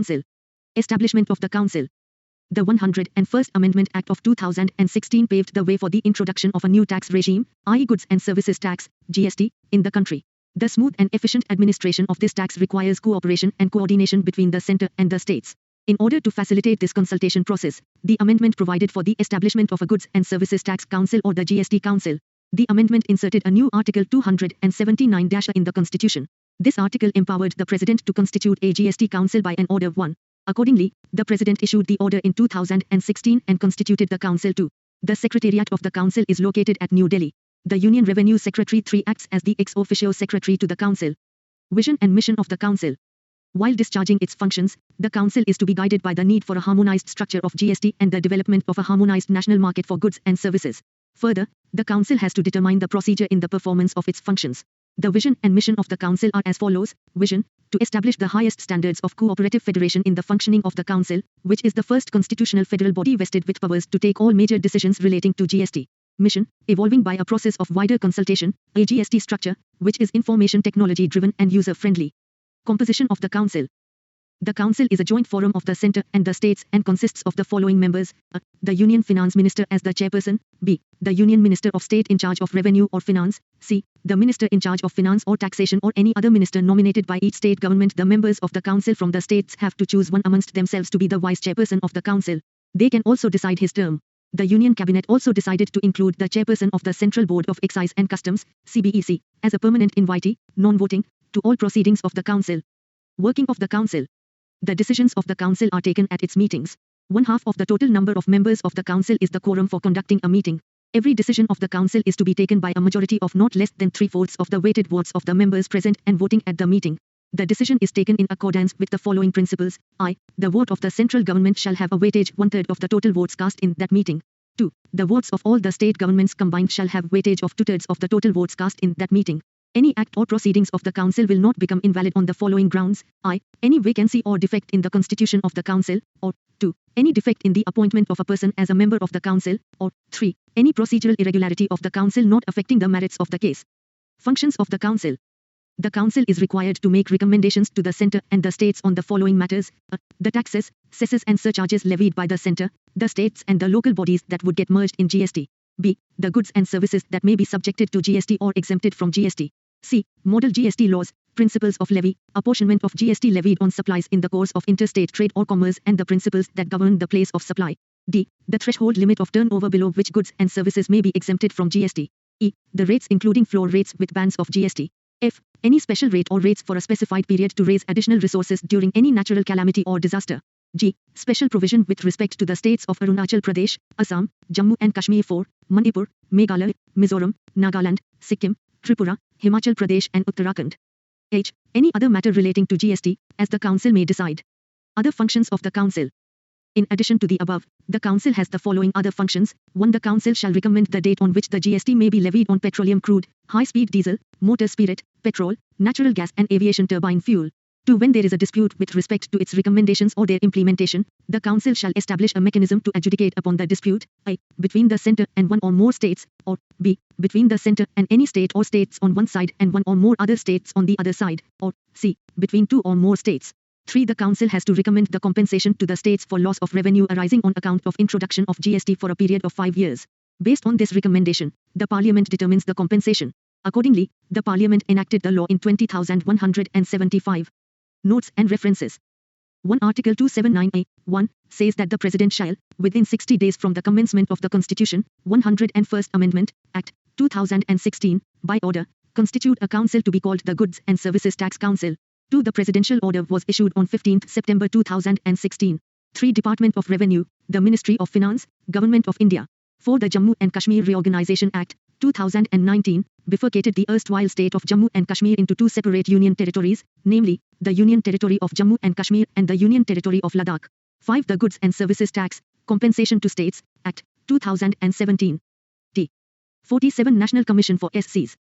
Council. Establishment of the Council. The 101st Amendment Act of 2016 paved the way for the introduction of a new tax regime, i.e. Goods and Services Tax, GST, in the country. The smooth and efficient administration of this tax requires cooperation and coordination between the center and the states. In order to facilitate this consultation process, the amendment provided for the establishment of a Goods and Services Tax Council or the GST Council. The amendment inserted a new Article 279- in the Constitution. This article empowered the President to constitute a GST Council by an order 1. Accordingly, the President issued the order in 2016 and constituted the Council too. The Secretariat of the Council is located at New Delhi. The Union Revenue Secretary 3 acts as the ex officio secretary to the Council. Vision and mission of the Council. While discharging its functions, the Council is to be guided by the need for a harmonized structure of GST and the development of a harmonized national market for goods and services. Further, the Council has to determine the procedure in the performance of its functions. The vision and mission of the Council are as follows. Vision: to establish the highest standards of cooperative federation in the functioning of the Council, which is the first constitutional federal body vested with powers to take all major decisions relating to GST. Mission: evolving by a process of wider consultation, a GST structure, which is information technology driven and user friendly. Composition of the Council. The Council is a joint forum of the Centre and the States and consists of the following members: a. The Union Finance Minister as the chairperson, b. The Union Minister of State in charge of Revenue or Finance, c. The Minister in charge of Finance or Taxation or any other minister nominated by each state government. The members of the Council from the states have to choose one amongst themselves to be the vice chairperson of the Council. They can also decide his term. The Union Cabinet also decided to include the chairperson of the Central Board of Excise and Customs, CBEC, as a permanent invitee, non-voting, to all proceedings of the Council. Working of the Council. The decisions of the Council are taken at its meetings. 1/2 of the total number of members of the Council is the quorum for conducting a meeting. Every decision of the Council is to be taken by a majority of not less than 3/4 of the weighted votes of the members present and voting at the meeting. The decision is taken in accordance with the following principles. I. The vote of the central government shall have a weightage 1/3 of the total votes cast in that meeting. 2. The votes of all the state governments combined shall have weightage of 2/3 of the total votes cast in that meeting. Any act or proceedings of the Council will not become invalid on the following grounds. I. Any vacancy or defect in the constitution of the Council, or 2. Any defect in the appointment of a person as a member of the Council, or 3. Any procedural irregularity of the Council not affecting the merits of the case. Functions of the Council. The Council is required to make recommendations to the Centre and the States on the following matters: a. The taxes, cesses and surcharges levied by the Centre, the States and the local bodies that would get merged in GST. b. The goods and services that may be subjected to GST or exempted from GST. c. Model GST laws, principles of levy, apportionment of GST levied on supplies in the course of interstate trade or commerce and the principles that govern the place of supply. d. The threshold limit of turnover below which goods and services may be exempted from GST. e. The rates including floor rates with bands of GST. f. Any special rate or rates for a specified period to raise additional resources during any natural calamity or disaster. g. Special provision with respect to the states of Arunachal Pradesh, Assam, Jammu and Kashmir 4, Manipur, Meghalaya, Mizoram, Nagaland, Sikkim, Tripura, Himachal Pradesh and Uttarakhand. h. Any other matter relating to GST, as the Council may decide. Other functions of the Council. In addition to the above, the Council has the following other functions. 1. The Council shall recommend the date on which the GST may be levied on petroleum crude, high-speed diesel, motor spirit, petrol, natural gas and aviation turbine fuel. 2. When there is a dispute with respect to its recommendations or their implementation, the Council shall establish a mechanism to adjudicate upon the dispute, a. Between the Centre and one or more states, or b. Between the Centre and any state or states on one side and one or more other states on the other side, or c. Between two or more states. 3. The Council has to recommend the compensation to the states for loss of revenue arising on account of introduction of GST for a period of 5 years. Based on this recommendation, the Parliament determines the compensation. Accordingly, the Parliament enacted the law in 20,175. Notes and references. 1. Article 279a, 1, says that the President shall, within 60 days from the commencement of the Constitution, 101st Amendment, Act, 2016, by order, constitute a council to be called the Goods and Services Tax Council. 2. The presidential order was issued on 15 September 2016. 3. Department of Revenue, the Ministry of Finance, Government of India. 4. The Jammu and Kashmir Reorganization Act, 2019, bifurcated the erstwhile state of Jammu and Kashmir into 2 separate union territories, namely, the Union Territory of Jammu and Kashmir and the Union Territory of Ladakh. 5. The Goods and Services Tax, Compensation to States, Act, 2017. T. 47 National Commission for SCs.